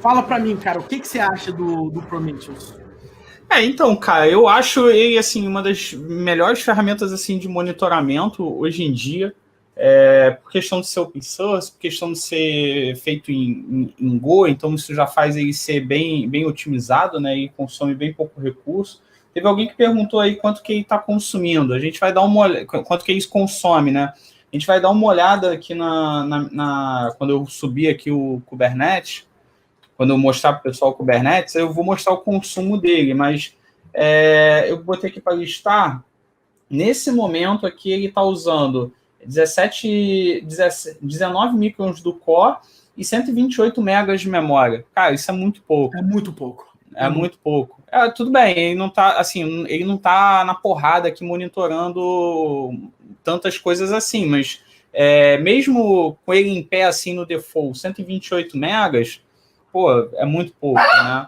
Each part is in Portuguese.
Fala para mim, cara, o que você acha do Prometheus? Então, cara, eu acho ele assim uma das melhores ferramentas assim de monitoramento hoje em dia, por questão de ser open source, por questão de ser feito em Go, então isso já faz ele ser bem otimizado, né? E consome bem pouco recurso. Teve alguém que perguntou aí quanto que ele está consumindo. A gente vai dar uma olhada, quanto que ele consome, né? A gente vai dar uma olhada aqui quando eu subir aqui o Kubernetes. Quando eu mostrar para o pessoal o Kubernetes, eu vou mostrar o consumo dele, mas eu botei aqui para listar. Nesse momento aqui, ele está usando 19 microns do core e 128 megas de memória. Cara, isso é muito pouco. É muito pouco. É muito pouco. Tudo bem, ele não está assim, ele não tá na porrada aqui monitorando tantas coisas assim, mas mesmo com ele em pé assim no default, 128 megas, pô, é muito pouco, né?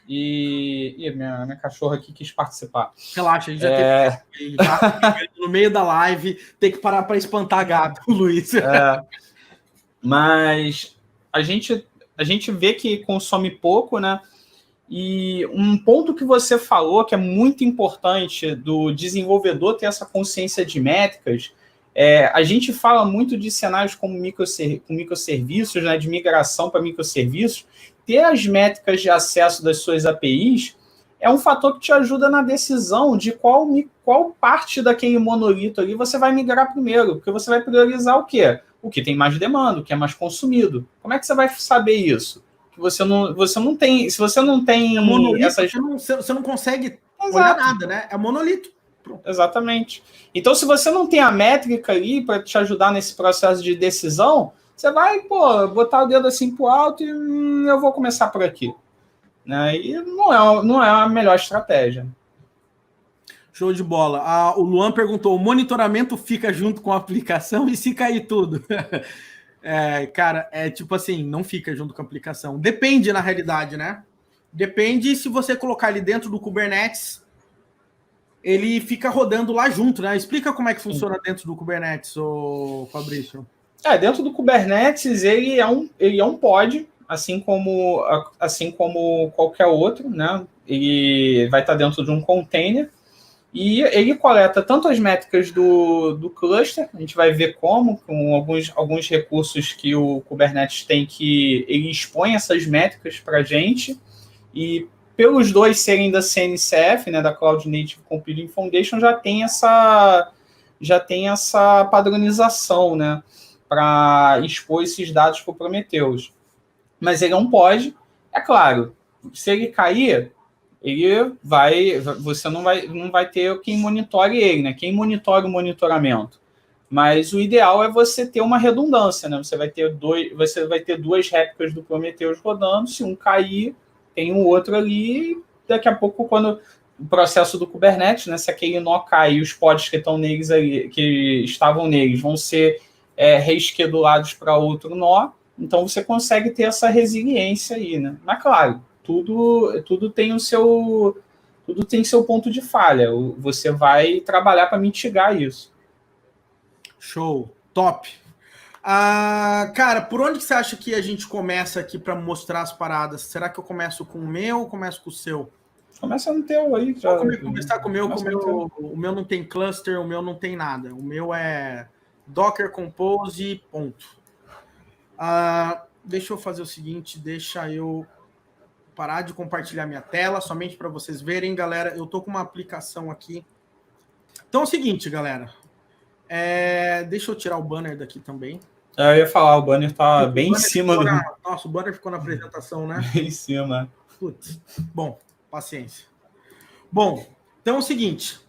E minha cachorra aqui quis participar. Relaxa, a gente já teve no meio da live, tem que parar para espantar gato, Luiz. Mas a gente vê que consome pouco, né? E um ponto que você falou que é muito importante do desenvolvedor ter essa consciência de métricas. A gente fala muito de cenários como microserviços, né, de migração para microserviços. Ter as métricas de acesso das suas APIs é um fator que te ajuda na decisão de qual parte daquele monolito ali você vai migrar primeiro, porque você vai priorizar o quê? O que tem mais demanda, o que é mais consumido. Como é que você vai saber isso? Que você não tem, se você não tem monolito, você não consegue olhar nada, né? É monolito. Pronto. Exatamente. Então, se você não tem a métrica ali para te ajudar nesse processo de decisão, você vai, botar o dedo assim pro alto e eu vou começar por aqui. Né? E não é a melhor estratégia. Show de bola. O Luan perguntou: o monitoramento fica junto com a aplicação e se cair tudo? Cara, tipo assim, não fica junto com a aplicação. Depende, na realidade, né? Depende se você colocar ele dentro do Kubernetes, ele fica rodando lá junto, né? Explica como é que funciona dentro do Kubernetes, ô Fabrício. Dentro do Kubernetes, ele é um pod, assim como qualquer outro, né? Ele vai estar dentro de um container. E ele coleta tanto as métricas do cluster, a gente vai ver como, com alguns recursos que o Kubernetes tem, que ele expõe essas métricas para a gente, e pelos dois serem da CNCF, né, da Cloud Native Computing Foundation, já tem essa padronização, né, para expor esses dados para o Prometheus. Mas ele não pode, é claro, se ele cair, você não vai ter quem monitore ele, né? Quem monitora o monitoramento. Mas o ideal é você ter uma redundância, né? Você vai ter duas réplicas do Prometheus rodando. Se um cair, tem um outro ali. Daqui a pouco, quando o processo do Kubernetes, né? Se aquele nó cai e os pods que estão neles ali, que estavam neles, vão ser reschedulados para outro nó. Então você consegue ter essa resiliência aí, né? Mas claro, tudo tem seu ponto de falha. Você vai trabalhar para mitigar isso. Show, top. Cara, por onde que você acha que a gente começa aqui para mostrar as paradas? Será que eu começo com o meu ou começo com o seu? Começa no teu aí. Vou começar com o meu. O meu não tem cluster, o meu não tem nada. O meu é Docker Compose, ponto. Deixa eu fazer o seguinte, deixa eu parar de compartilhar minha tela, somente para vocês verem, galera. Eu tô com uma aplicação aqui. Então é o seguinte, galera. Deixa eu tirar o banner daqui também. Eu ia falar, o banner tá bem em cima do... Nossa, o banner ficou na apresentação, né? Bem em cima. Putz. Bom, paciência. Bom, então é o seguinte.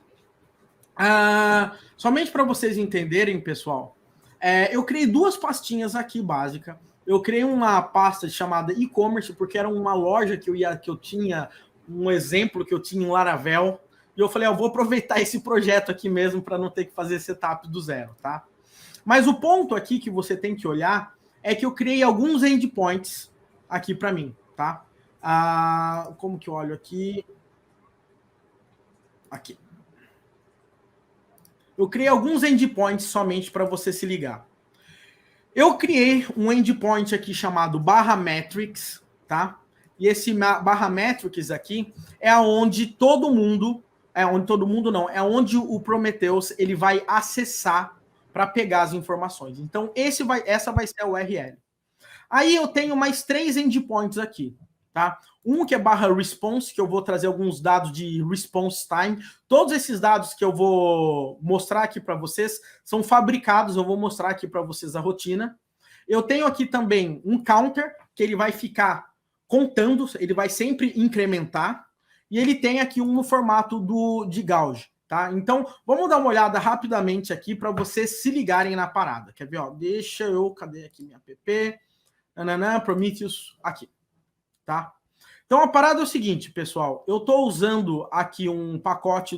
Somente para vocês entenderem, pessoal, eu criei duas pastinhas aqui básicas. Eu criei uma pasta chamada e-commerce, porque era uma loja que eu tinha, um exemplo que eu tinha em Laravel. E eu falei, eu vou aproveitar esse projeto aqui mesmo para não ter que fazer setup do zero, tá? Mas o ponto aqui que você tem que olhar é que eu criei alguns endpoints aqui para mim, tá? Como que eu olho aqui? Aqui. Eu criei alguns endpoints somente para você se ligar. Eu criei um endpoint aqui chamado /metrics, tá? E esse barra metrics aqui é onde todo mundo, é onde o Prometheus ele vai acessar para pegar as informações. Então, essa vai ser a URL. Aí eu tenho mais 3 endpoints aqui, tá? Um que é barra response, que eu vou trazer alguns dados de response time. Todos esses dados que eu vou mostrar aqui para vocês são fabricados, eu vou mostrar aqui para vocês a rotina. Eu tenho aqui também um counter, que ele vai ficar contando, ele vai sempre incrementar. E ele tem aqui um no formato de gauge, tá? Então, vamos dar uma olhada rapidamente aqui para vocês se ligarem na parada. Quer ver? Ó, cadê aqui minha app? Prometheus, aqui, tá? Então, a parada é o seguinte, pessoal. Eu estou usando aqui um pacote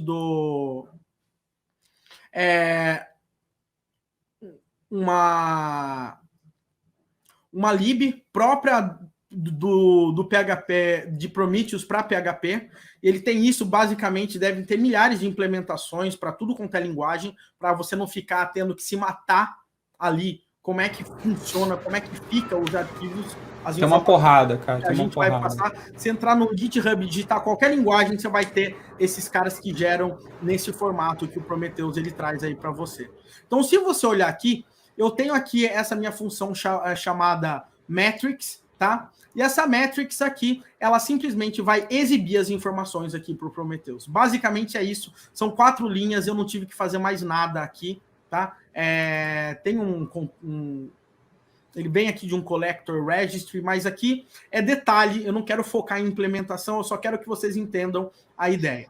uma lib própria do PHP, de Prometheus para PHP. Ele tem isso, basicamente, deve ter milhares de implementações para tudo quanto é linguagem, para você não ficar tendo que se matar ali. Como é que funciona, como é que fica os arquivos. Tem uma porrada, cara. Que a gente vai passar. Se entrar no GitHub e digitar qualquer linguagem, você vai ter esses caras que geram nesse formato que o Prometheus ele traz aí para você. Então, se você olhar aqui, eu tenho aqui essa minha função chamada metrics, tá? E essa metrics aqui, ela simplesmente vai exibir as informações aqui para o Prometheus. Basicamente é isso. São 4 linhas, eu não tive que fazer mais nada aqui, tá? Tem ele vem aqui de um collector registry, mas aqui é detalhe, eu não quero focar em implementação, eu só quero que vocês entendam a ideia.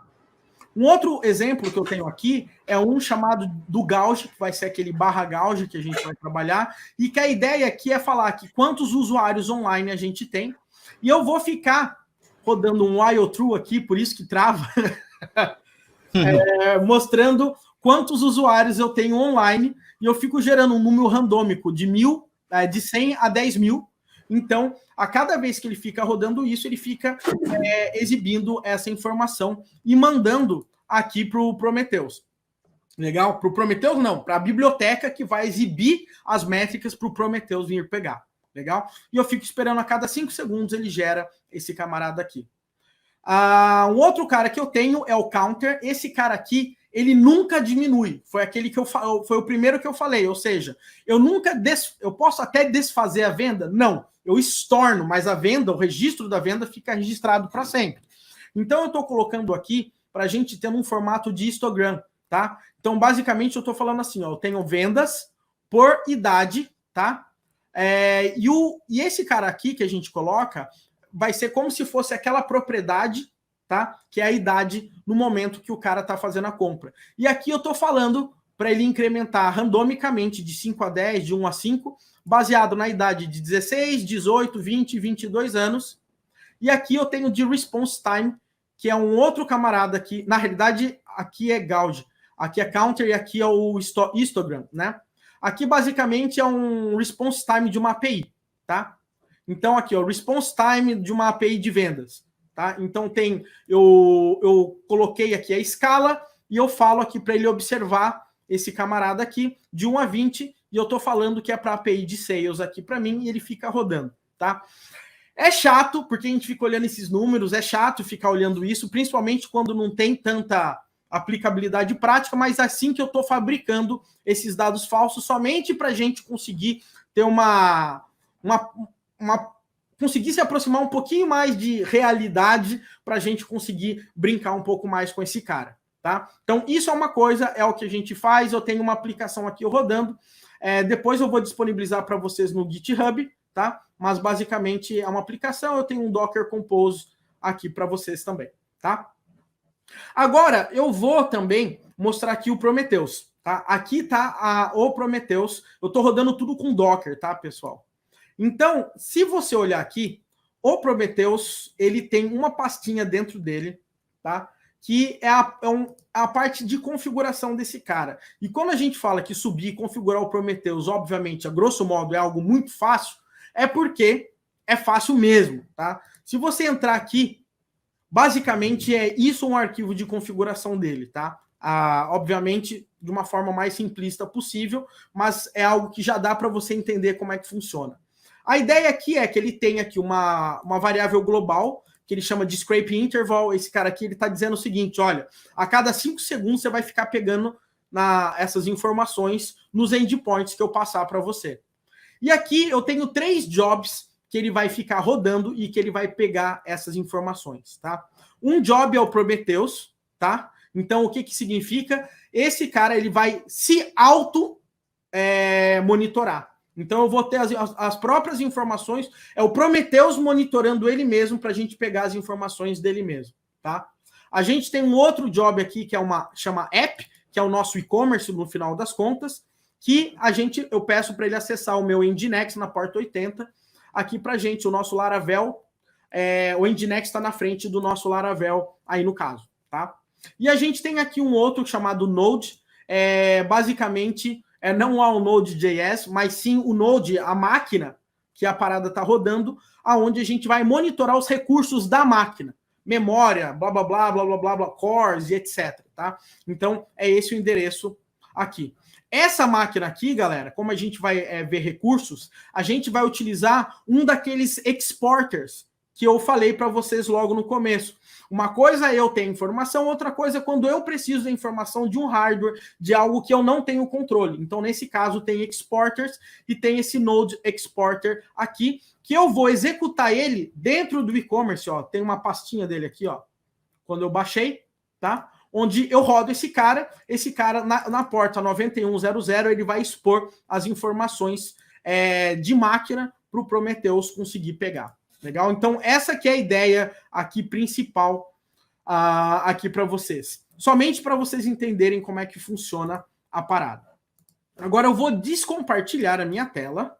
Um outro exemplo que eu tenho aqui é um chamado do gauge, que vai ser aquele barra gauge que a gente vai trabalhar, e que a ideia aqui é falar que quantos usuários online a gente tem, e eu vou ficar rodando um while true aqui, por isso que trava, mostrando quantos usuários eu tenho online, e eu fico gerando um número randômico de 100 a 10 mil. Então, a cada vez que ele fica rodando isso, ele fica exibindo essa informação e mandando aqui para o Prometheus. Legal? Para o Prometheus, não. Para a biblioteca que vai exibir as métricas para o Prometheus vir pegar. Legal? E eu fico esperando a cada 5 segundos ele gera esse camarada aqui. Um outro cara que eu tenho é o counter. Esse cara aqui, ele nunca diminui. Foi o primeiro que eu falei. Ou seja, eu posso até desfazer a venda? Não. Eu estorno, mas a venda, o registro da venda fica registrado para sempre. Então, eu estou colocando aqui para a gente ter um formato de histogram, tá? Então, basicamente, eu estou falando assim, ó, eu tenho vendas por idade, tá? E esse cara aqui que a gente coloca vai ser como se fosse aquela propriedade, tá? Que é a idade no momento que o cara está fazendo a compra. E aqui eu estou falando para ele incrementar randomicamente de 5 a 10, de 1 a 5, baseado na idade de 16, 18, 20, 22 anos. E aqui eu tenho de response time, que é um outro camarada aqui. Na realidade, aqui é gauge, aqui é counter e aqui é o histogram, né? Aqui, basicamente, é um response time de uma API, tá? Então, aqui, o response time de uma API de vendas, tá? Então, eu coloquei aqui a escala e eu falo aqui para ele observar esse camarada aqui de 1 a 20 e eu estou falando que é para a API de sales aqui para mim e ele fica rodando, tá? É chato, porque a gente fica olhando esses números, é chato ficar olhando isso, principalmente quando não tem tanta aplicabilidade prática, mas assim que eu estou fabricando esses dados falsos somente para a gente conseguir ter conseguir se aproximar um pouquinho mais de realidade para a gente conseguir brincar um pouco mais com esse cara, tá? Então, isso é uma coisa, é o que a gente faz, eu tenho uma aplicação aqui rodando, depois eu vou disponibilizar para vocês no GitHub, tá? Mas basicamente é uma aplicação, eu tenho um Docker Compose aqui para vocês também, tá? Agora, eu vou também mostrar aqui o Prometheus, tá? Aqui tá o Prometheus, eu estou rodando tudo com Docker, tá, pessoal? Então, se você olhar aqui, o Prometheus, ele tem uma pastinha dentro dele, tá? Que é a parte de configuração desse cara. E quando a gente fala que subir e configurar o Prometheus, obviamente, a grosso modo, é algo muito fácil, é porque é fácil mesmo, tá? Se você entrar aqui, basicamente é isso um arquivo de configuração dele, tá? Obviamente, de uma forma mais simplista possível, mas é algo que já dá para você entender como é que funciona. A ideia aqui é que ele tem aqui uma variável global, que ele chama de scrape interval. Esse cara aqui, ele está dizendo o seguinte, olha, a cada 5 segundos você vai ficar pegando essas informações nos endpoints que eu passar para você. E aqui eu tenho 3 jobs que ele vai ficar rodando e que ele vai pegar essas informações, tá? Um job é o Prometheus, tá? Então, o que significa? Esse cara, ele vai se monitorar. Então, eu vou ter as próprias informações, é o Prometheus monitorando ele mesmo para a gente pegar as informações dele mesmo, tá? A gente tem um outro job aqui, que chama App, que é o nosso e-commerce no final das contas, que eu peço para ele acessar o meu Nginx na porta 80, aqui para a gente, o nosso Laravel, o Nginx está na frente do nosso Laravel, aí no caso, tá? E a gente tem aqui um outro chamado Node, basicamente, não há o Node.js, mas sim o Node, a máquina que a parada está rodando, aonde a gente vai monitorar os recursos da máquina, memória, blá, blá, blá, blá, blá, blá, blá, cores e etc, tá? Então, é esse o endereço aqui. Essa máquina aqui, galera, como a gente vai ver recursos, a gente vai utilizar um daqueles exporters que eu falei para vocês logo no começo. Uma coisa é eu ter informação, outra coisa é quando eu preciso da informação de um hardware, de algo que eu não tenho controle. Então, nesse caso, tem exporters e tem esse Node Exporter aqui, que eu vou executar ele dentro do e-commerce, ó. Tem uma pastinha dele aqui, ó. Quando eu baixei, tá? Onde eu rodo esse cara na porta 9100, ele vai expor as informações de máquina para o Prometheus conseguir pegar. Legal? Então, essa aqui é a ideia aqui principal aqui para vocês. Somente para vocês entenderem como é que funciona a parada. Agora eu vou descompartilhar a minha tela.